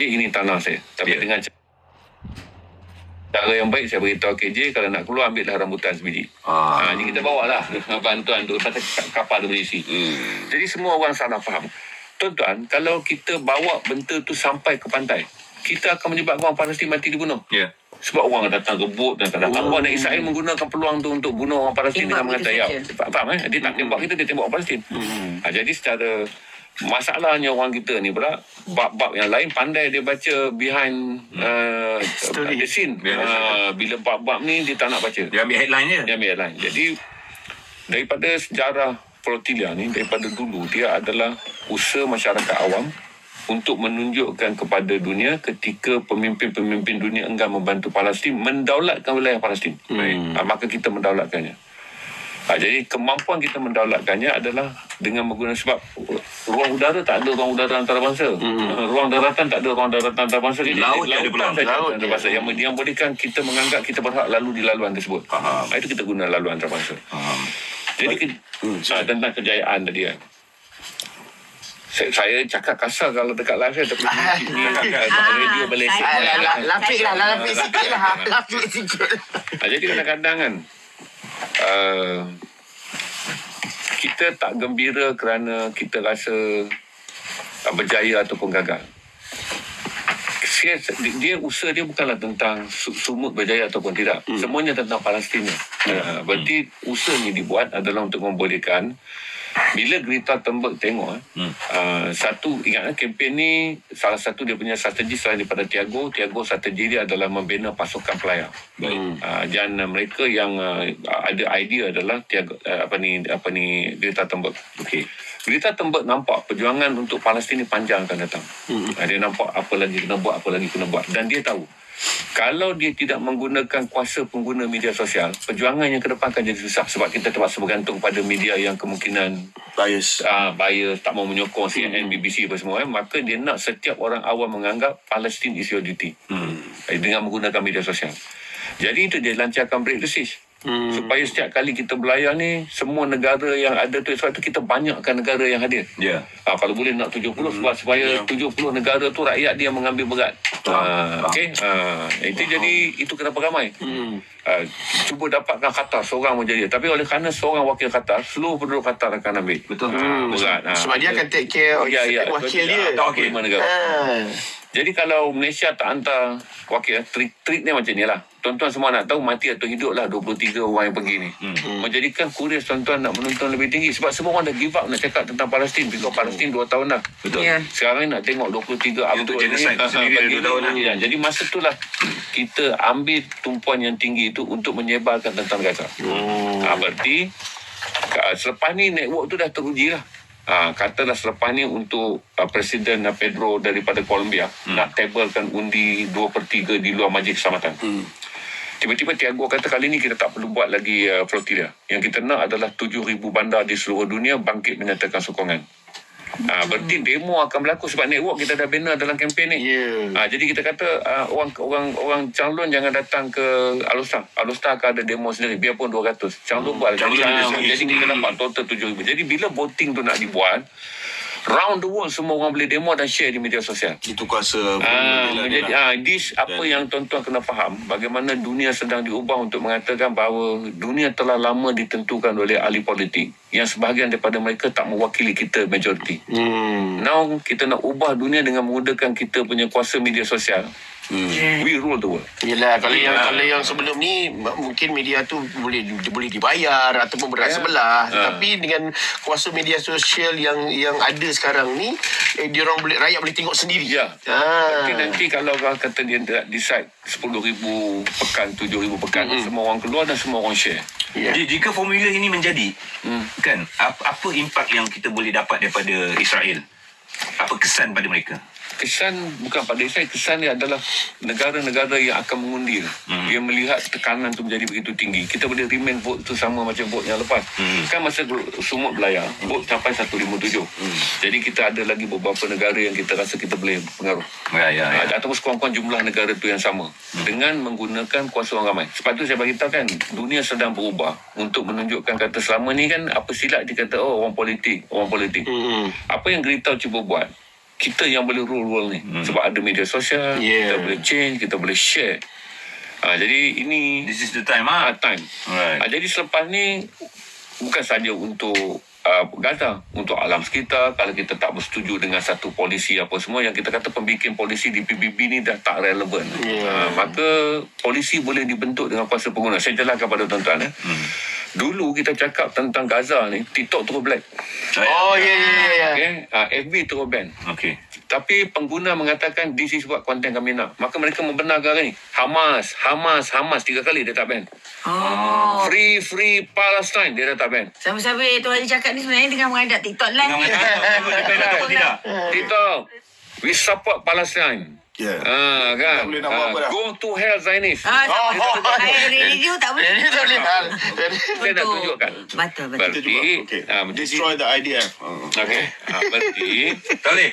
ini tanah saya. Tapi dengan cara yang baik, saya beritahu KJ, kalau nak keluar ambillah rambutan sebiji. Jadi kita bawa lah bantuan tu, pasal kapal tu berisi. Jadi semua orang salah faham. Tuan-tuan, kalau kita bawa benda tu sampai ke pantai, kita akan menyebabkan orang Palestin mati dibunuh. Sebab orang datang rebut dan kadang orang dari Israel menggunakan peluang tu untuk bunuh orang Palestin dengan mengatakan, faham dia tak tembak kita, dia tembak orang Palestin. Jadi secara masalahnya orang kita ni pula, bab-bab yang lain pandai dia baca behind the scene. Bila bab-bab ni dia tak nak baca, dia ambil headline je. Jadi daripada sejarah flotilla ni, daripada dulu dia adalah usaha masyarakat awam untuk menunjukkan kepada dunia ketika pemimpin-pemimpin dunia enggan membantu Palestin mendaulatkan wilayah Palestin. Maka kita mendaulatkannya. Jadi kemampuan kita mendaulatkannya adalah dengan menggunakan, sebab ruang udara tak ada ruang udara antarabangsa. Ruang daratan tak ada ruang daratan antarabangsa. Laut ada pula. Yang bolehkan kita menganggap kita berhak lalu di laluan tersebut. Itu kita guna laluan antarabangsa. Jadi tentang kejayaan tadi kan. Saya cakap kasar kalau dekat live saya, tapi radio Malaysia. Lapik sikit. Jadi kadang-kadang kan, kita tak gembira kerana kita rasa berjaya ataupun gagal. Dia usaha dia bukanlah tentang sumut berjaya ataupun tidak. Semuanya tentang Palestin. Berarti usaha ni dibuat adalah untuk membolehkan, bila Greta Thunberg tengok satu, ingatlah kempen ni salah satu dia punya strategi selain daripada Tiago strategi dia adalah membina pasukan pelayar. Dan mereka yang ada idea adalah Tiago, Greta Thunberg. Greta Thunberg nampak perjuangan untuk Palestin ni panjang akan datang. Dia nampak apa lagi kena buat, dan dia tahu kalau dia tidak menggunakan kuasa pengguna media sosial, perjuangan yang ke depan akan jadi susah, sebab kita terpaksa bergantung pada media yang kemungkinan bias, tak mau menyokong CNN, BBC apa semua. Maka dia nak setiap orang awam menganggap Palestine is your duty dengan menggunakan media sosial. Jadi itu dia lancarkan break the siege. Supaya setiap kali kita berlayar ni, semua negara yang ada tu, sebab tu kita banyakkan negara yang hadir. Kalau boleh nak 70, sebab supaya 70 negara tu rakyat dia mengambil berat. Itu jadi, itu kenapa ramai. Cuba dapatkan Qatar, seorang menjadi. Tapi oleh kerana seorang wakil Qatar, seluruh penduduk Qatar akan ambil. Berat. Sebab dia akan take care wakil dia. Jadi kalau Malaysia tak hantar wakil, treat ni macam ni lah. Tuan-tuan semua nak tahu mati atau hidup lah 23 orang yang pergi ni. Menjadikan kurir tuan-tuan nak menonton lebih tinggi. Sebab semua orang dah give up nak cakap tentang Palestin. Because Palestin 2 tahun dah. Sekarang ni nak tengok 23 Abdul genocide sendiri 2 tahun lagi. Jadi masa tu lah kita ambil tumpuan yang tinggi itu untuk menyebarkan tentang Gaza. Berarti selepas ni network tu dah teruji lah. Katalah selepas ni untuk Presiden Pedro daripada Colombia nak tabelkan undi 2/3 di luar Majlis Keselamatan. Tiba-tiba Tiago kata kali ni kita tak perlu buat lagi flotilla. Yang kita nak adalah 7,000 bandar di seluruh dunia bangkit menyatakan sokongan. Berarti demo akan berlaku sebab network kita dah bina dalam kempen ni. Jadi kita kata orang Changlun jangan datang ke Al-Usta. Al-Usta akan ada demo sendiri biarpun 200. Changlun buat. Jadi kita dapat total 7,000. Jadi bila voting tu nak dibuat, round the world semua orang boleh demo dan share di media sosial. Itu kuasa apa yang tuan-tuan kena faham, bagaimana dunia sedang diubah untuk mengatakan bahawa dunia telah lama ditentukan oleh ahli politik yang sebahagian daripada mereka tak mewakili kita majoriti. Now kita nak ubah dunia dengan menggunakan kita punya kuasa media sosial. We rule the world. Yelah, kalau yang sebelum ni mungkin media tu boleh dibayar ataupun berat sebelah. Tapi dengan kuasa media sosial yang ada sekarang ni, rakyat boleh tengok sendiri. Tapi nanti kalau orang kata dia decide 10,000 pekan, 7,000 pekan, semua orang keluar dan semua orang share. Jika formula ini menjadi, kan, apa impak yang kita boleh dapat daripada Israel? Apa kesan pada mereka? Kesan bukan pada Israel, kesan dia adalah negara-negara yang akan mengundi. Dia melihat tekanan tu menjadi begitu tinggi. Kita boleh remain vote tu sama macam vote yang lepas. Kan masa sumut belayar, vote sampai 157. Jadi kita ada lagi beberapa negara yang kita rasa kita boleh pengaruh. Ataupun sekurang-kurang jumlah negara tu yang sama. Dengan menggunakan kuasa orang ramai. Sebab tu saya beritahu kan, dunia sedang berubah untuk menunjukkan kata selama ni kan apa silat dia kata orang politik. Apa yang Greta cuba buat, kita yang boleh rule world ni. Sebab ada media sosial, kita boleh change, kita boleh share. Jadi ini This is the time time. Right. Jadi selepas ni bukan saja untuk Gaza, untuk alam sekitar. Kalau kita tak bersetuju dengan satu polisi apa semua, yang kita kata pembikin polisi di PBB ni dah tak relevan. Maka polisi boleh dibentuk dengan kuasa pengguna. Saya jelaskan kepada tuan-tuan. Dulu kita cakap tentang Gaza ni, TikTok terus black. Okay? FB terus ban. Okay. Tapi pengguna mengatakan this is what konten kami nak. Maka mereka membenarkan ni. Hamas 3 kali dia tak ban. Free Palestine dia dah tak ban. Sambil-sambil Tuan Haji cakap ni sebenarnya dengan menghadap TikTok live. Tidak. TikTok, we support Palestine. Kan? Tak boleh nak buat apa dah. Go to hell Zionist. Radio tak boleh. Saya nak tunjukkan. Betul. Berarti Destroy the IDF. Okay. Berarti Tak boleh.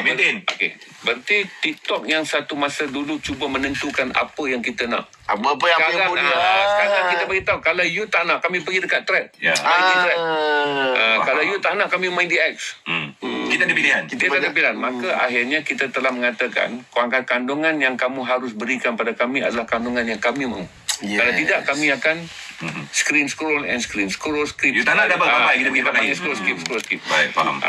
Maintain. okay. Berarti TikTok yang satu masa dulu cuba menentukan apa yang kita nak. Apa yang boleh. Sekarang kita beritahu, kalau you tak nak, kami pergi dekat thread. Main di thread. Kalau you tak nak, kami main di X. Kita ada pilihan. Kita ada pilihan. Maka akhirnya kita telah mengatakan kandungan yang kamu harus berikan pada kami adalah kandungan yang kami mahu. Kalau tidak, kami akan screen scroll. Skip. You tak nak dapat baik, kita pergi tempat lain. Skip. Baik, faham.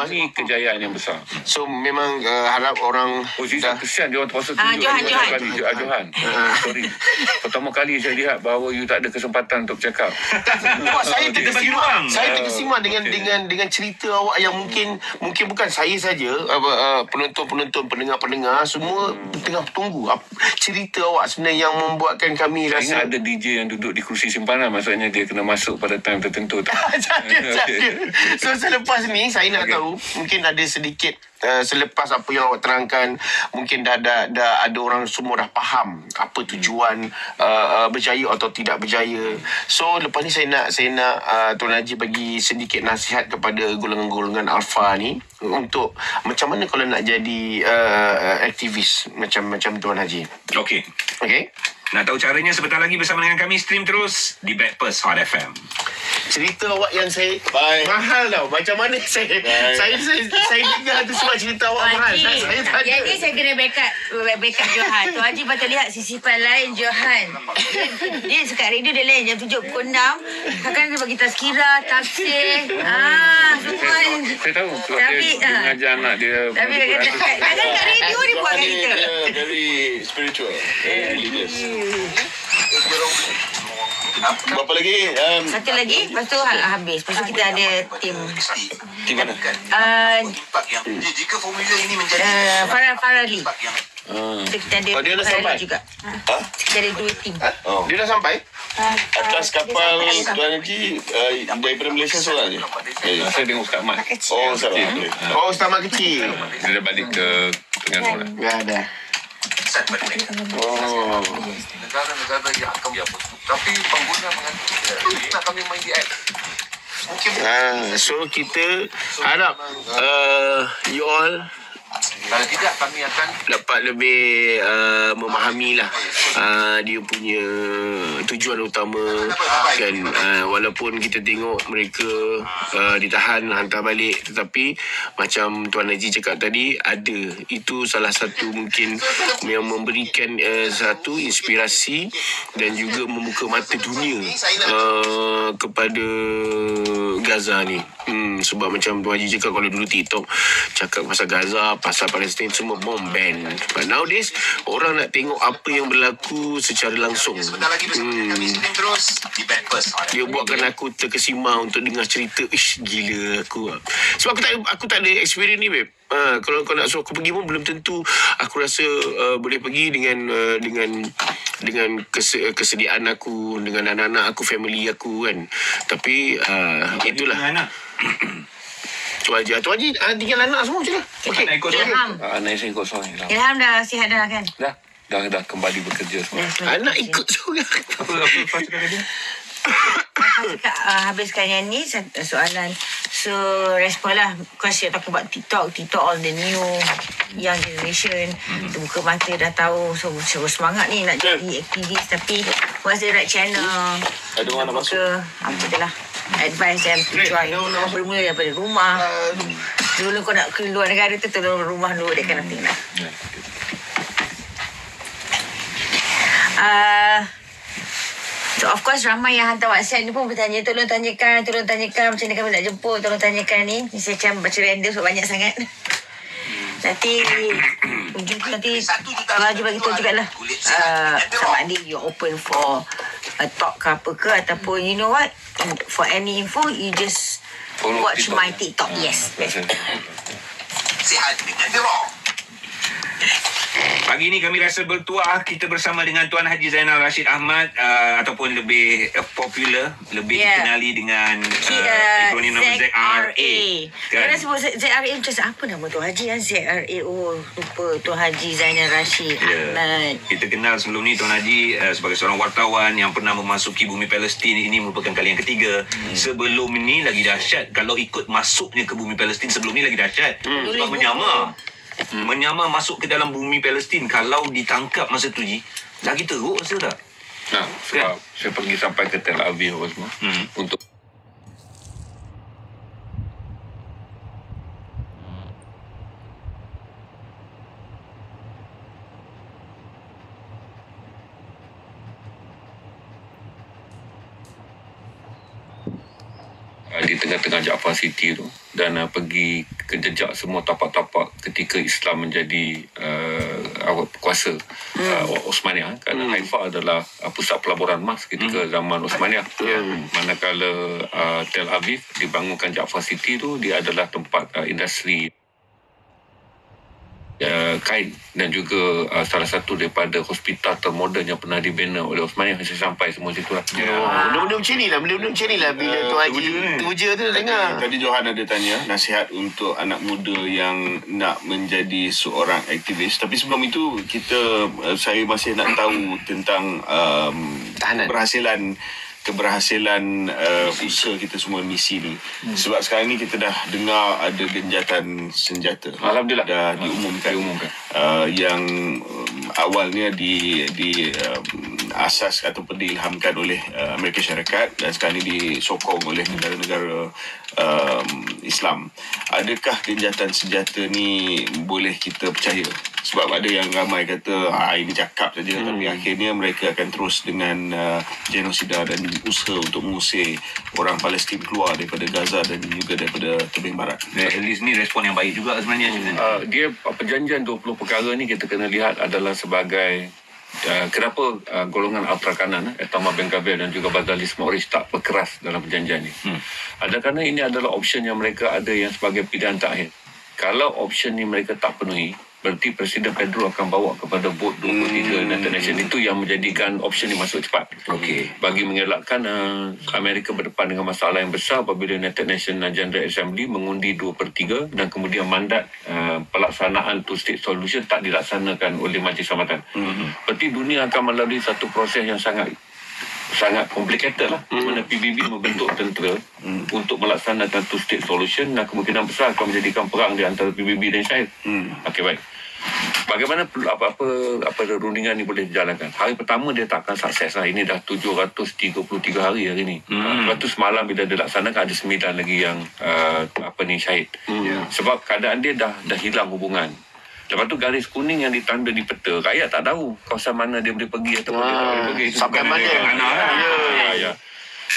Ini kejayaan yang besar. So memang harap orang Saya kesian dia orang terpaksa Johan. Sorry. Pertama kali saya lihat bahawa you tak ada kesempatan untuk cakap. saya peluang. terkesima dengan cerita awak yang mungkin bukan saya saja, penonton, pendengar semua tengah tunggu cerita awak sebenarnya yang membuatkan kami Saya ingat rasa ada DJ yang duduk di kursi simpanan, maksudnya dia kena masuk pada time tertentu. Jadi. So selepas ni saya nak tahu, mungkin ada sedikit selepas apa yang awak terangkan, mungkin dah ada orang semua dah faham apa tujuan berjaya atau tidak berjaya. So lepas ni saya nak Tuan Haji bagi sedikit nasihat kepada golongan-golongan alpha ni untuk macam mana kalau nak jadi aktivis macam Tuan Haji. Okay. Nak tahu caranya, sebentar lagi bersama dengan kami stream terus di Backpast Hot FM. Cerita awak yang saya mahal tau. Macam mana saya dengar tu semua cerita awak mahal. Saya tak ada. Jadi saya kena backup Johan. Tuan Haji patut lihat sisipan lain Johan. Dia sekat radio dia lain jam 7 pukul 6. Kadang dia bagi tazkirah, tafsir. Semua. Saya tahu sebab dia mengajar anak dia. Tapi kadang kat radio dia buat kat kita. Very spiritual, religious. Berapa lagi? Satu lagi, lepas tu habis. Lepas tu kita ada tim. Tim mana? Jika formula ini menjadi Farali. Kita ada dia dah sampai juga. Kita ada 2 tim. Dia dah sampai? Atas kapal Tuan Haji daripada Malaysia seorang je. Saya dengan Ustaz Mat. Ustaz Mat. Ustaz Mat kecil. Dia dah balik ke Terengganu. Dah. Negara-negara yang akan apa. Tapi pengguna mengatakan kami main di X. So kita harap you all Kalau tidak, kami akan dapat lebih memahamilah dia punya tujuan utama kan. Walaupun kita tengok mereka ditahan, hantar balik, tetapi macam Tuan Haji cakap tadi, ada itu salah satu mungkin yang memberikan satu inspirasi dan juga membuka mata dunia kepada Gaza ni. Sebab macam Tuan Haji cakap, kalau dulu TikTok cakap pasal Gaza, pasal Palestin, semua bom ban. But nowadays orang nak tengok apa yang berlaku secara langsung. Dia buatkan aku terkesima untuk dengar cerita. Gila aku. Sebab aku tak ada experience ni, babe. Kalau kau nak suruh aku pergi pun belum tentu aku rasa boleh pergi dengan kesediaan aku, dengan anak-anak aku, family aku kan. Tapi itulah. Tuan Haji tinggal anak semua macam mana? Okey. anak saya ikut suami. Ilham dah sihat dah kan? Dah kembali bekerja semua. Anak ikut juga. Cakap habiskan yang ni soalan. So respon lah. Because you're talking about TikTok all the new young generation. Buka mata dah tahu. So semangat ni nak jadi aktivis. Tapi what's the right channel? Ada orang nak masuk. Apa tu lah advice them to try. Bermula daripada rumah. Dulu kau nak keluar negara tu tolong rumah dulu, that kind of thing lah. So of course ramai yang hantar WhatsApp ni pun bertanya, tolong tanyakan macam mana kami nak jemput, tolong tanyakan ni. Saya macam baca random sebab banyak sangat. Nanti mungkin nanti Abang Haji bagi tahu jugalah sama ada you open for a talk ke apa ke, ataupun you know what, for any info you just watch my TikTok. Yes. Sihat dengan Dirong. Pagi ni kami rasa bertuah kita bersama dengan Tuan Haji Zainal Rashid Ahmad, ataupun lebih popular, lebih dikenali dengan akronim nama ZRA. Kan sebut ZRA macam apa nama Tuan Haji kan? ZRA, oh lupa, Tuan Haji Zainal Rashid Ahmad. Kita kenal sebelum ni Tuan Haji sebagai seorang wartawan yang pernah memasuki bumi Palestin. Ini merupakan kali yang ketiga. Sebelum ni lagi dahsyat, kalau ikut masuknya ke bumi Palestin sebelum ni lagi dahsyat. Sebab menyamar masuk ke dalam bumi Palestin. Kalau ditangkap masa tu Ji, lagi teruk rasa tak? Sebab saya pergi sampai ke Tel Aviv semua untuk di tengah-tengah Jaffa City tu, dan pergi ke jejak semua tapak-tapak ketika Islam menjadi kuasa Osmaniyah, kerana Haifa adalah pusat pelaburan emas ketika zaman Osmaniyah. Manakala Tel Aviv dibangunkan Jaffa City tu, dia adalah tempat industri kain dan juga salah satu daripada hospital termoden yang pernah dibina oleh Osmaniyah. Saya sampai semua situ lah. Benda-benda macam ni lah bila Tuan Haji teruja tu dengar. Tadi Johan ada tanya nasihat untuk anak muda yang nak menjadi seorang aktivis. Tapi sebelum itu saya masih nak tahu tentang keberhasilan usaha kita semua misi ni. Sebab sekarang ni kita dah dengar ada genjatan senjata. Alhamdulillah. Dah diumumkan. Yang awalnya di asas ataupun diilhamkan oleh Amerika Syarikat dan sekarang ni disokong oleh negara-negara Islam. Adakah genjatan senjata ni boleh kita percaya? Sebab ada yang ramai kata ini cakap saja, tapi akhirnya mereka akan terus dengan genosida dan usaha untuk mengusir orang Palestin keluar daripada Gaza dan juga daripada tebing barat. At least ni respon yang baik juga sebenarnya. Dia perjanjian 20 perkara ni kita kena lihat adalah sebagai kenapa golongan ultra kanan Itamar Ben-Gvir dan juga Bazali Smotrich tak berkeras dalam perjanjian ni. Ada kerana ini adalah option yang mereka ada yang sebagai pilihan terakhir. Kalau option ni mereka tak penuhi, berarti Presiden Pedro akan bawa kepada vote 23 United Nations. Itu yang menjadikan option ni masuk cepat. Bagi mengelakkan Amerika berdepan dengan masalah yang besar apabila United Nations General Assembly mengundi 2/3 dan kemudian mandat pelaksanaan two-state solution tak dilaksanakan oleh Majlis Selamatan. Berarti dunia akan melalui satu proses yang sangat complicated lah. Mana PBB membentuk tentera untuk melaksanakan two-state solution dan kemungkinan besar akan menjadikan perang di antara PBB dan Israel. Okey, baik. Bagaimana apa rundingan ni boleh dijalankan? Hari pertama dia tak akan sukses lah. Ini dah 733 hari ni. Lepas tu semalam bila dia laksanakan ada 9 lagi yang syahid. Sebab keadaan dia dah hilang hubungan. Lepas tu garis kuning yang ditanda di peta, rakyat tak tahu kawasan mana dia boleh pergi ataupun dia tak boleh pergi. Sampai mana? Ya.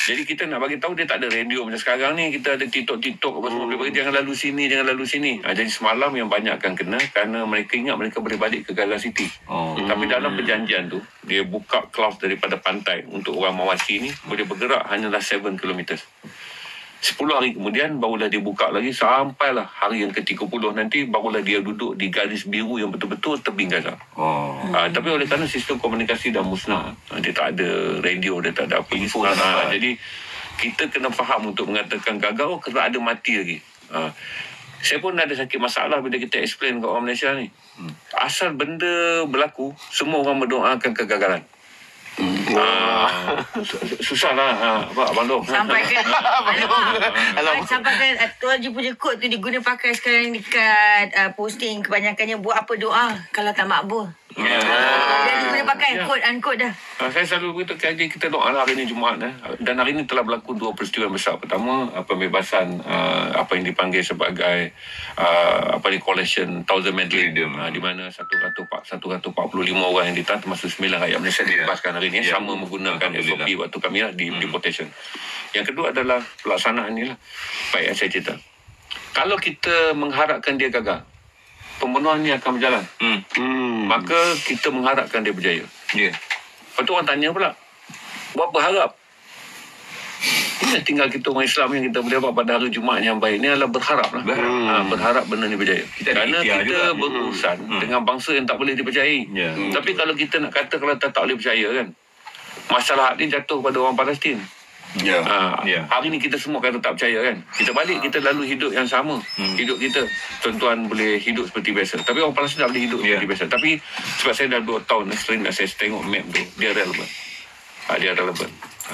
Jadi kita nak bagi tahu dia tak ada radio macam sekarang ni. Kita ada TikTok apa semua boleh pergi, jangan lalu sini. Jadi semalam yang banyak akan kena kerana mereka ingat mereka boleh balik ke Gaza City. Tapi dalam perjanjian tu dia buka clause daripada pantai untuk orang Mawasi ni boleh bergerak hanyalah 7 km. 10 hari kemudian barulah dia buka lagi sampailah hari yang ke-30 nanti barulah dia duduk di garis biru yang betul-betul tebing Gaza. Tapi oleh kerana sistem komunikasi dah musnah, dia tak ada radio, dia tak ada apa info. Jadi kita kena faham untuk mengatakan gagal kerana ada mati lagi. Saya pun ada sakit masalah bila kita explain kat orang Malaysia ni. Asal benda berlaku, semua orang mendoakan kegagalan. Susahlah Abang Long. Sampaikan Tuan Haji punya kod tu diguna pakai sekarang dekat posting. Kebanyakannya buat apa doa kalau tak makbul. Jadi boleh pakai quote-unquote dah. Saya selalu beritahu kaji kita doa hari ini Jumaat dan hari ini telah berlaku dua peristiwa besar. Pertama, pembebasan apa yang dipanggil sebagai coalition Thousand Man Freedom, di mana 145 orang yang ditahan termasuk 9 rakyat Malaysia dibebaskan hari ini sama menggunakan SOP waktu kami di deportation. Yang kedua adalah pelaksanaan ni lah. Baik yang saya cerita. Kalau kita mengharapkan dia gagal, pembunuhan ni akan berjalan. Maka kita mengharapkan dia berjaya. Lepas tu orang tanya pula, buat apa harap? Ini tinggal kita orang Islam yang kita boleh buat pada hari Jumaat yang baik ni adalah berharap lah. Berharap benda ni berjaya. Kerana kita berurusan dengan bangsa yang tak boleh dipercayai. Tapi kalau kita nak kata kalau tak boleh percaya kan, masalah ni jatuh pada orang Palestin. Hari ni kita semua kata tak percaya kan. Kita balik, kita lalu hidup yang sama. Hidup kita, tuan-tuan boleh hidup seperti biasa. Tapi orang Palestin tak boleh hidup seperti biasa. Tapi sebab saya dah 2 tahun sering saya tengok map tu, dia relevan.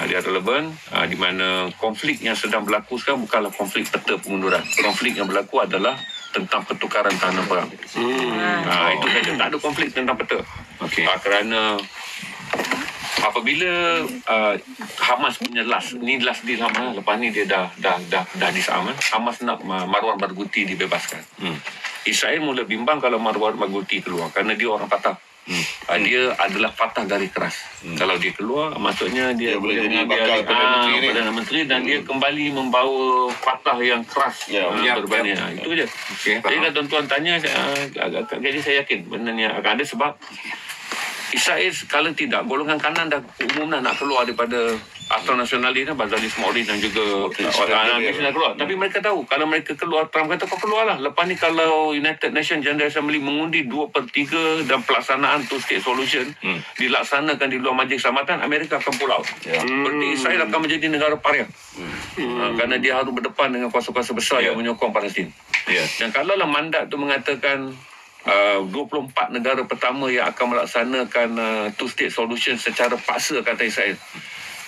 Dia relevan di mana konflik yang sedang berlaku sekarang bukanlah konflik peta pengunduran. Konflik yang berlaku adalah tentang pertukaran tahanan perang. Itu saja, tak ada konflik tentang peta. Kerana apabila Hamas punya last deal Hamas, lepas ni dia dah disarm. Hamas nak Marwan Barghouti dibebaskan. Israel mula bimbang kalau Marwan Barghouti keluar kerana dia orang Fatah. Dia adalah Fatah garis keras. Kalau dia keluar, maksudnya dia boleh mengambil Perdana Menteri dan dia kembali membawa Fatah yang keras berbanding. Itu je. Jadi kalau tuan-tuan tanya, jadi saya yakin benda ni akan ada sebab Israel kalau tidak, golongan kanan dah umum nak keluar daripada Asal Nasionalis, Bazali Smollett dan juga orang nak keluar. Tapi mereka tahu, kalau mereka keluar, Trump kata kau keluarlah. Lepas ni kalau United Nations General Assembly mengundi 2/3 dan pelaksanaan two-state solution dilaksanakan di luar Majlis Keselamatan, Amerika akan pull out. Berarti Israel akan menjadi negara pariah. Kerana dia harus berdepan dengan kuasa-kuasa besar yang menyokong Palestin. Dan kalaulah mandat tu mengatakan 24 negara pertama yang akan melaksanakan two-state solution secara paksa, kata Israel.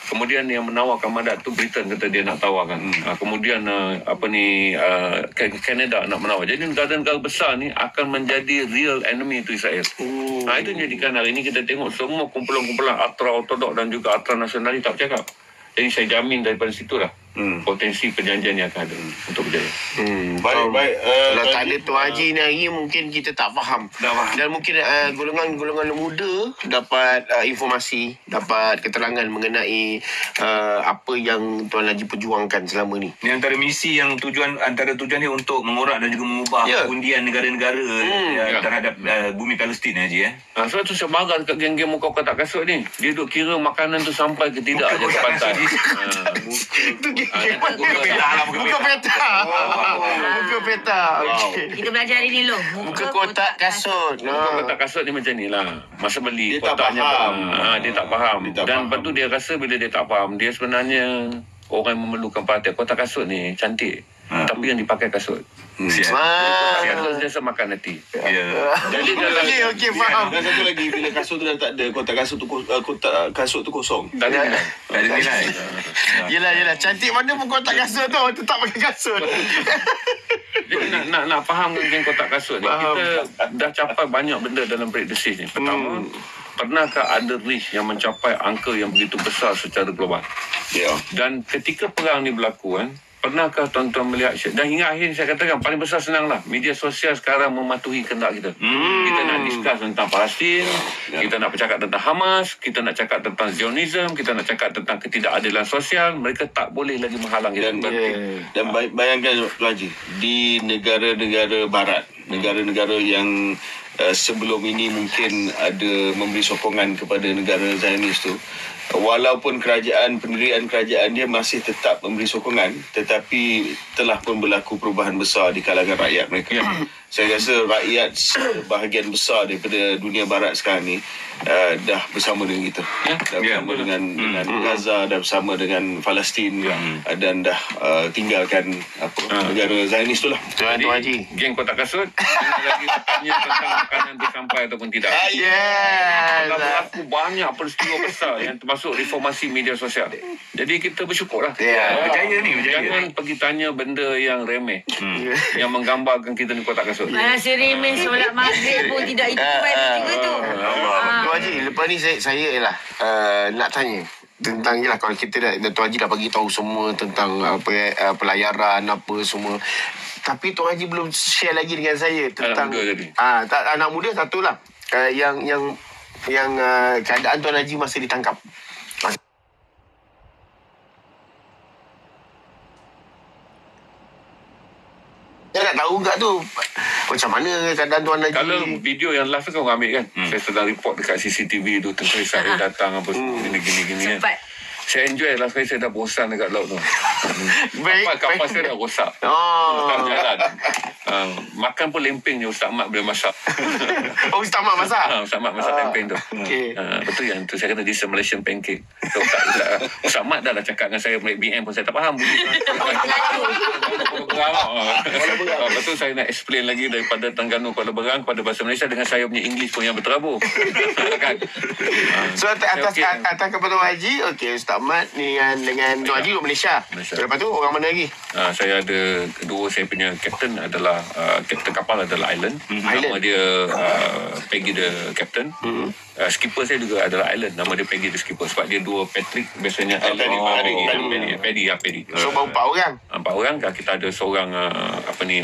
Kemudian yang menawarkan mandat tu Britain kata dia nak tawarkan. Kemudian Canada nak menawar. Jadi negara-negara besar ni akan menjadi real enemy to Israel. Itu menjadikan hari ini kita tengok semua kumpulan-kumpulan ultra-ortodok dan juga ultra-nasionalis tak bercakap. Jadi saya jamin daripada situlah potensi perjanjian yang akan ada untuk berjaya. Baik. Kalau tak ada Tuan Haji ni hari, mungkin kita tak faham. Dan mungkin golongan muda dapat informasi, dapat keterangan mengenai apa yang Tuan Haji perjuangkan selama ni. Ini antara misi yang antara tujuan dia untuk mengorak dan juga mengubah undian negara-negara terhadap bumi Palestin, Haji. Sebab tu saya marah dekat geng-geng muka kotak kasut ni. Dia duk kira makanan tu sampai ke tidak aja ke pantai. Buka peta. Kita belajar hari ni loh. Muka kotak kasut. Muka kotak kasut ni macam ni lah. Masa beli dia kotaknya tak faham. Dia tak faham. Dan lepas tu dia rasa bila dia tak faham, dia sebenarnya orang yang memerlukan perhatian. Kotak kasut ni cantik. Tapi yang dipakai kasut. Kasut dia semakan hati. Jadi Okey, faham. Dan satu lagi, bila kasut tu dah tak ada, kotak kasut tu kosong. tak ada nilai. Yelah. Cantik mana pun kotak kasut tu, tetap pakai kasut. Jadi nak faham geng kotak kasut ni, kita dah capai banyak benda dalam break the siege ni. Pertama, pernahkah ada risk yang mencapai angka yang begitu besar secara global? Dan ketika perang ni berlaku pernahkah tuan-tuan melihat, dan hingga akhir saya katakan paling besar senanglah, media sosial sekarang mematuhi kehendak kita. Kita nak discuss tentang Palestin, kita nak bercakap tentang Hamas, kita nak cakap tentang Zionism, kita nak cakap tentang ketidakadilan sosial. Mereka tak boleh lagi menghalang kita. Dan bayangkan Tuan Haji, di negara-negara barat, negara-negara yang sebelum ini mungkin ada memberi sokongan kepada negara Zionis tu, walaupun pendirian kerajaan dia masih tetap memberi sokongan, tetapi telah pun berlaku perubahan besar di kalangan rakyat mereka. Saya rasa rakyat bahagian besar daripada dunia barat sekarang ni dah bersama dengan kita. Dah bersama dengan Gaza, dah bersama dengan Palestin, dan dah tinggalkan negara Zionis tu lah. Tuan Haji, Geng kotak kasut lagi tanya tentang makanan tu sampai ataupun tidak. Kalau berlaku banyak peristiwa besar yang termasuk reformasi media sosial. Jadi kita bersyukurlah. Berjaya. Jangan pergi tanya benda yang remeh, yang menggambarkan kita ni kotak kasut. Mana si remeh solat maghrib pun tidak itu baik juga tu. lepas ni saya ialah nak tanya tentang jelah kalau kita Tuan Haji dah bagi tahu semua tentang pelayaran apa semua. Tapi Tuan Haji belum share lagi dengan saya tentang anak muda tadi. Anak muda satulah. Yang keadaan Tuan Haji masa ditangkap. Saya nak tahu tak tu macam mana keadaan Tuan Haji. Kalau video yang live tu orang ambil kan. Saya sedang report dekat CCTV tu tentang saya datang apa gini-gini kan. Sempat. Saya enjoy lah sekali saya dah bosan dekat laut tu. Baik. Kapal saya dah rosak. Tak jalan. Makan pun lempeng je Ustaz Mat boleh masak. Ustaz Mat masak? Ustaz Mat masak lempeng tu. Okay. Betul yang tu saya kata this is Malaysian pancake. So, Ustaz Mat dah cakap dengan saya BM pun saya tak faham. Lepas tu saya nak explain lagi daripada Terengganu Kuala Berang kepada bahasa Malaysia dengan saya punya English pun yang berterabur. Kan? So atas kepada Tuan Haji, okey Ustaz Mat ni dengan Tuan Haji Malaysia. Lepas tu orang mana lagi? Saya ada kedua saya punya captain adalah kapten kapal adalah Island. Nama dia Peggy the captain. Skipper saya juga adalah Island. Nama dia Peggy the skipper sebab dia dua Patrick biasanya Paddy. So baru 4 orang. 4 orang. Kita ada seorang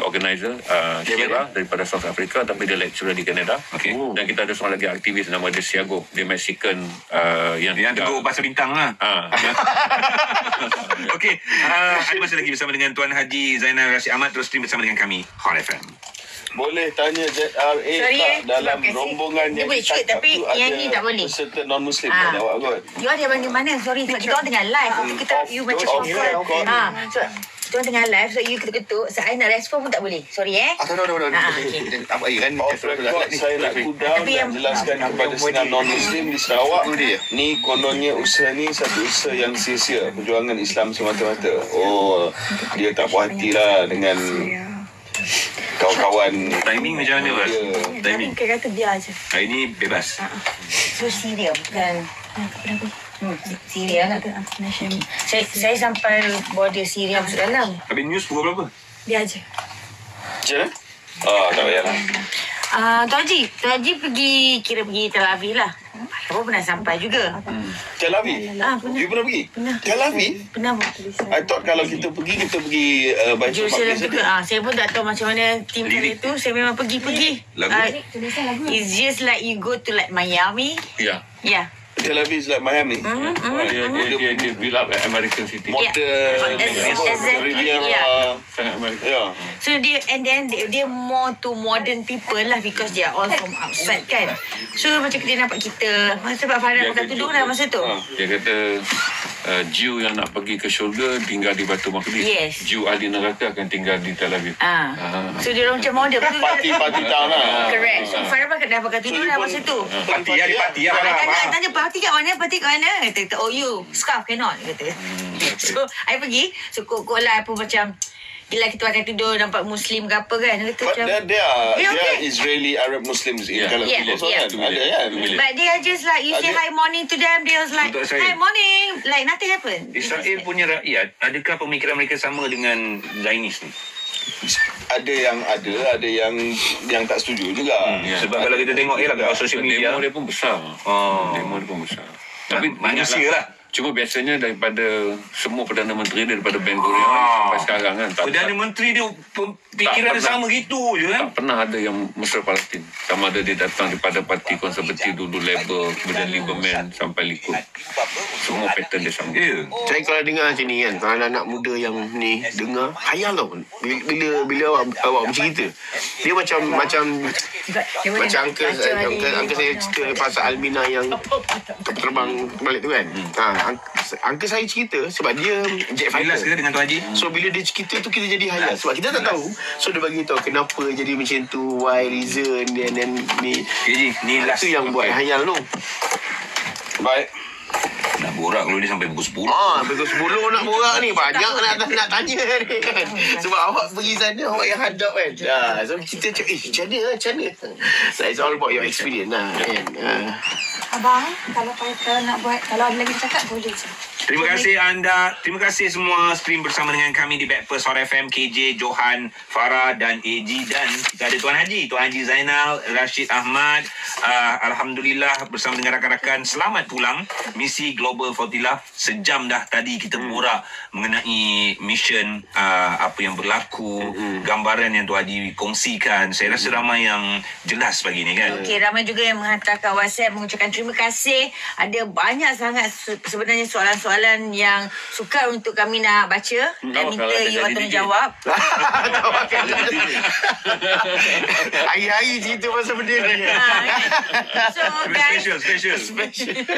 organizer Shira daripada South Africa tapi dia lecturer di Canada. Dan kita ada seorang lagi aktivis nama dia Siago. Dia Mexican yang tegur bahasa bintang lah. Okey, ada masa lagi bersama dengan Tuan Haji Zainal Rashid Ahmad. Terus stream bersama dengan kami Hot FM. Boleh tanya ZRA tak dalam rombongan yang boleh shoot tapi yang ni tak boleh. Peserta non-Muslim tak awak kot. You ada mana? Sorry sebab kita orang tengah live. Kita you macam so kita orang tengah live so you ketuk-ketuk saya nak respon pun tak boleh. Sorry Tak apa kan. Off record saya nak kudam dan jelaskan kepada senang non-Muslim di Sarawak. Ni kononnya usaha ni satu usaha yang sia-sia. Perjuangan Islam semata-mata. Dia tak puas hati lah dengan kawan-kawan. Timing macam mana Bas? Timing Dia kata dia je. hari ni bebas. So Syria bukan Syria lah. Saya sampai border Syria masuk dalam. Habis news pukul berapa? Dia aje. Tak payahlah. Tuan Haji pergi Tel Aviv lah. Apa pernah sampai juga. Tel Aviv? Pernah. You pernah pergi? Pernah. Tel Aviv? Pernah. I thought kalau kita pergi Baitul Jerusalem Maqdis juga. Saya pun tak tahu macam mana tim itu. Saya memang pergi. It's just like you go to like Miami. Yeah. Tel Aviv is like Miami. Dia build up American City. Sangat American. So dia more to modern people lah because they are all from outside kan. So macam dia nampak kita sebab Farah pakai tudung lah masa tu. Dia kata Jew yang nak pergi ke syurga tinggal di Baitul Maqdis. Yes. Jew ahli neraka akan tinggal di Tel Aviv. So dia orang macam modern. Parti tahun lah. Correct. So Farah dah pakai tudung lah masa tu. Parti lah. Tanya parti kat mana? Kata you scarf cannot kata. So I pergi. So kok lah apa macam gila kita pakai tudung nampak Muslim ke apa kan. Kata But macam there are Israeli Arab Muslims in Tel Aviv also kan? Ada kan? but they are just like you say hi morning to them, they was like hi morning, like nothing happened. Israel punya rakyat, adakah pemikiran mereka sama dengan Zionis ni? Ada yang tak setuju juga. Sebab kalau kita tengok kat social media, demo dia pun besar. Tapi banyak lah. Cuma biasanya daripada semua Perdana Menteri dia daripada Ben Gurion sampai sekarang kan. Perdana Menteri dia fikiran dia sama gitu je kan. Tak pernah ada yang mesra Palestin. Sama ada dia datang daripada parti konservatif dulu Labour, kemudian Liberman sampai Likud. Semua pattern dia sama. Saya kalau dengar macam ni kan, kalau anak muda yang ni dengar, hayal tau. Bila awak bercerita, dia macam angka saya cerita pasal Almina yang terbang balik tu kan. Angka saya cerita sebab dia jet fighter. Jelas kita dengan Tuan Haji. So bila dia cerita tu kita jadi hayal sebab kita tak tahu. So dia bagi tahu kenapa jadi macam tu, why reason dan ni. Ni last tu yang buat hayal tu. Baik. Nak borak kalau dia sampai pukul 10. Pukul 10 nak borak ni. Banyak nak tanya ni kan. Sebab awak pergi sana, awak yang hadap kan. So kita cakap, macam mana? So it's all about your experience lah kan. Abang, kalau nak buat, kalau ada lagi cakap boleh je. Terima kasih anda. Terima kasih semua stream bersama dengan kami di Breakfast Hot FM, KJ, Johan, Farah dan AG. Dan kita ada Tuan Haji Zainal, Rashid Ahmad. Alhamdulillah bersama dengan rakan-rakan. Selamat pulang misi Global Fortilah. Sejam dah tadi kita borak mengenai mission, apa yang berlaku, gambaran yang Tuan Haji kongsikan. Saya rasa ramai yang jelas pagi ni kan. Okey, ramai juga yang menghantarkan WhatsApp mengucapkan terima kasih. Ada banyak sangat sebenarnya soalan-soalan yang sukar untuk kami nak baca dan minta you all tanggungjawab. Hari-hari cerita pasal benda ni. So guys, Special.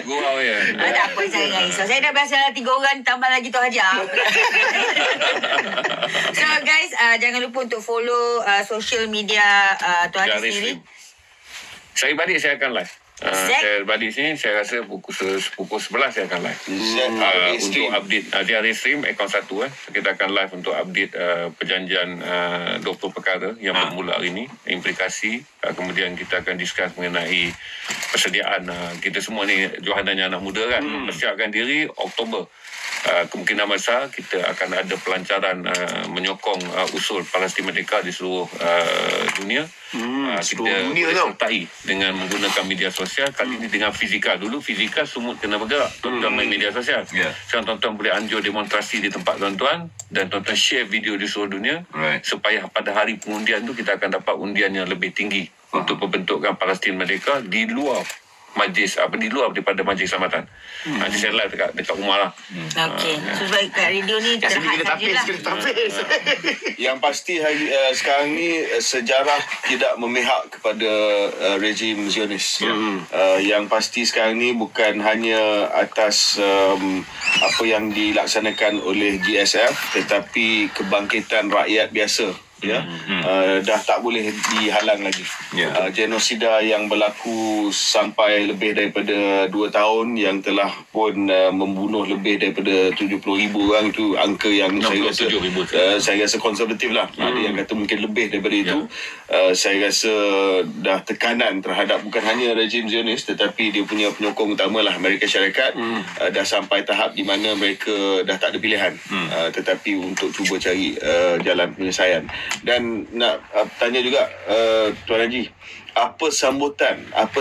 Gurau ya. tak apa saya risau. Saya dah biasa 3 orang tambah lagi tu Haji. So guys, jangan lupa untuk follow social media Tuan Haji sendiri. Saya balik saya akan live. Saya balik sini saya rasa pukul 11 saya akan live. Untuk update dia hari stream akaun 1 kita akan live untuk update perjanjian 20 perkara yang bermula hari ini, implikasi, kemudian kita akan discuss mengenai persediaan kita semua ni Johananya anak muda kan, persiapkan diri Oktober. Kemungkinan besar kita akan ada pelancaran menyokong usul Palestin Merdeka di seluruh dunia. Kita sertai dengan menggunakan media sosial. Kali ini dengan fizikal. Dulu fizikal semua kena bergerak. Tuan-tuan main media sosial. Sekarang tuan-tuan boleh anjur demonstrasi di tempat tuan-tuan dan tuan-tuan share video di seluruh dunia supaya pada hari pengundian tu kita akan dapat undian yang lebih tinggi untuk pembentukan Palestin Merdeka di luar majlis di luar daripada majlis Selamatan. Nanti saya live dekat rumah lah. Okey. So sebab kat radio ni terhad sajalah. Yang pasti sekarang ni sejarah tidak memihak kepada rejim Zionis. Yang pasti sekarang ni bukan hanya atas apa yang dilaksanakan oleh GSF tetapi kebangkitan rakyat biasa. Dah tak boleh dihalang lagi. Genosida yang berlaku sampai lebih daripada 2 tahun yang telah pun membunuh lebih daripada 70,000 orang, itu angka yang saya rasa konservatif lah. Ada yang kata mungkin lebih daripada itu. Saya rasa dah tekanan terhadap bukan hanya rejim Zionis tetapi dia punya penyokong utama lah Amerika Syarikat dah sampai tahap di mana mereka dah tak ada pilihan tetapi untuk cuba cari jalan penyelesaian. Dan nak tanya juga Tuan Haji, apa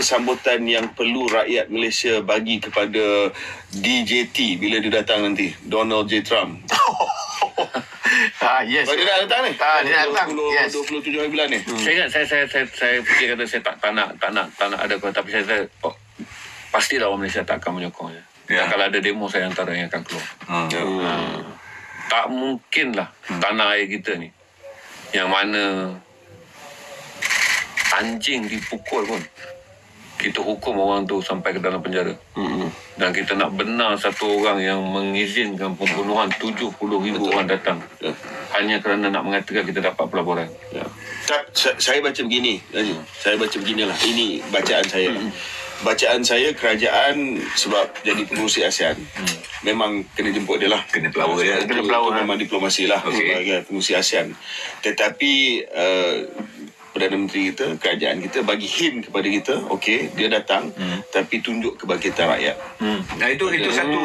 sambutan yang perlu rakyat Malaysia bagi kepada DJT bila dia datang nanti, Donald J. Trump? Yes. Dia nak datang ni? Dia nak datang. 27 hari bulan ni. Saya ingat saya fikir kata saya tak nak ada tapi saya pastilah orang Malaysia tak akan menyokongnya. Dan kalau ada demo saya antara yang akan keluar. Tak mungkinlah tanah air kita ni yang mana anjing dipukul pun kita hukum orang tu sampai ke dalam penjara. Dan kita nak benar satu orang yang mengizinkan pembunuhan 70,000 orang datang hanya kerana nak mengatakan kita dapat pelaburan. Saya baca begini, saya baca beginilah. Ini bacaan saya. Bacaan saya, kerajaan sebab jadi pengurusi ASEAN memang kena jemput dia lah, kena pelawar dia, itu memang diplomasi lah sebagai pengurusi ASEAN. Tetapi Perdana Menteri kita, kerajaan kita bagi hint kepada kita, okey, dia datang tapi tunjuk kebangkitan rakyat. Nah itu satu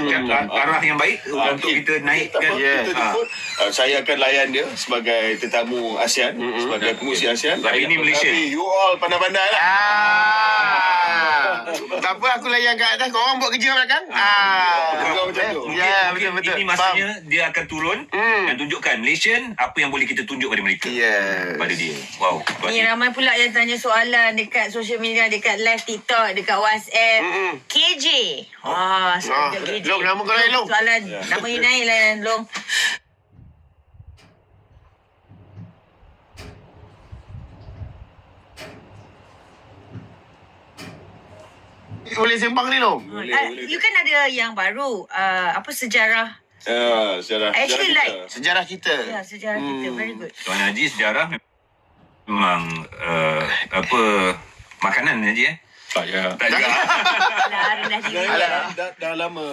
arah yang baik untuk kita naikkan. Kita jemput, saya akan layan dia sebagai tetamu ASEAN, sebagai pengurusi ASEAN. Tapi ini Malaysia. Tapi you all pandai-pandai lah. Tak apa, aku layan kat atas, korang buat kerja belakang. Ya, betul-betul. Ini masanya dia akan turun dan tunjukkan Malaysian apa yang boleh kita tunjuk pada mereka. Pada dia. Wow. Ni ramai pula yang tanya soalan dekat social media, dekat live TikTok, dekat WhatsApp. KJ. Soalan KJ. Long, nama kau lain, Long. Soalan nama you naik lain, Long. Boleh sembang ni, Long? You kan ada yang baru. Apa sejarah? Sejarah. Actually like Sejarah kita. ya, sejarah kita. Very good. Tuan Haji, sejarah memang makanan Haji Tak ya. Tak juga. Rendah diri. Dah lama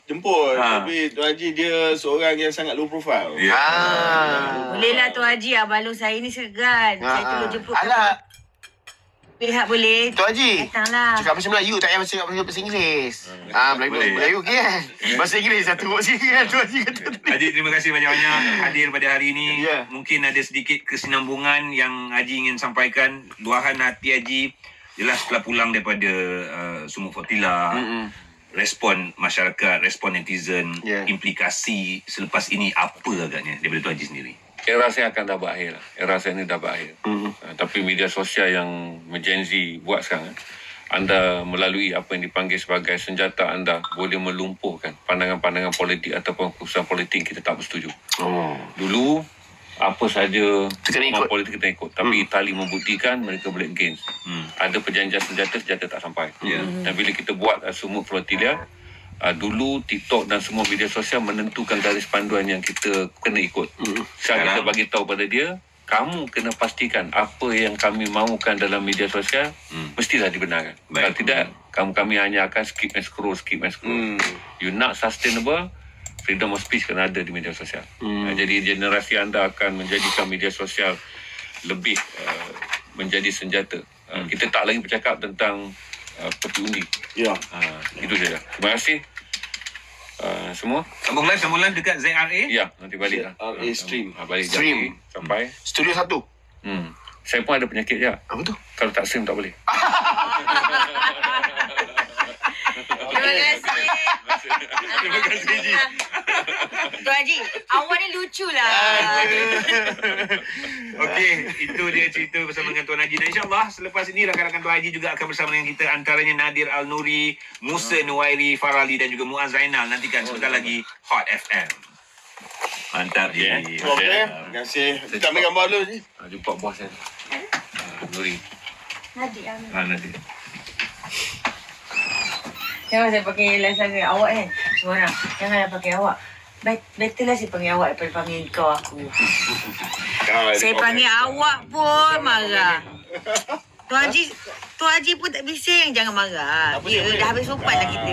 jemput. Tapi Tuan Haji dia seorang yang sangat low profile. Bolehlah Tuan Haji, balon saya ni segan. Saya tolong jemput. Alah. Pihak boleh. Tuan Haji, datanglah. cakap bahasa Melayu, tak payah cakap bahasa Inggeris. Melayu okey kan? Bahasa Inggeris satu sikit kan Tuan Haji kata. Haji, terima kasih banyak-banyak hadir pada hari ini. Ya. Mungkin ada sedikit kesinambungan yang Haji ingin sampaikan. Luahan hati Haji jelas setelah pulang daripada Sumur Fortila. Respon masyarakat, respon netizen, implikasi selepas ini apa agaknya daripada Tuan Haji sendiri? Era saya akan dah berakhir. Era saya ni dah berakhir. Tapi media sosial yang Gen Z buat sekarang, anda melalui apa yang dipanggil sebagai senjata anda boleh melumpuhkan pandangan-pandangan politik ataupun keputusan politik kita tak bersetuju. Dulu apa saja politik kita ikut, tapi Itali membuktikan mereka boleh against. Ada perjanjian senjata tak sampai. Dan bila kita buat Sumur Flotilla, dulu TikTok dan semua media sosial menentukan garis panduan yang kita kena ikut. Sekarang kita bagi tahu pada dia, kamu kena pastikan apa yang kami mahukan dalam media sosial mestilah dibenarkan. Kalau tidak, kami hanya akan skip and scroll. You not sustainable, freedom of speech kena ada di media sosial. Jadi generasi anda akan menjadikan media sosial lebih menjadi senjata. Kita tak lagi bercakap tentang peti undi. Itu saja. Terima kasih semua. Sambung live dekat ZRA. Ya, nanti balik lah. ZRA Stream. Balik Stream. sampai Studio 1. Saya pun ada penyakit je. Apa tu? Kalau tak stream tak boleh. Terima kasih. Terima kasih Haji. Tuan Haji, awak ni lucu lah. Okey, itu dia cerita bersama dengan Tuan Haji. Dan insyaAllah selepas ini rakan-rakan Tuan Haji juga akan bersama dengan kita. Antaranya Nadir Al-Nuri, Musa Nuwairi Farali dan juga Muaz Zainal. Nantikan sebentar lagi Hot FM. Mantap je. Okey, terima kasih. Kita ambil gambar dulu ni. Jumpa bos saya. Nuri. Nadir. Jangan saya panggil sangat awak kan. Semua orang. Janganlah panggil awak. Better lah saya panggil awak daripada panggil kau aku. Saya panggil awak pun marah. Tuan Haji pun tak bising. Jangan marah. Ya, dah habis sopan lah kita.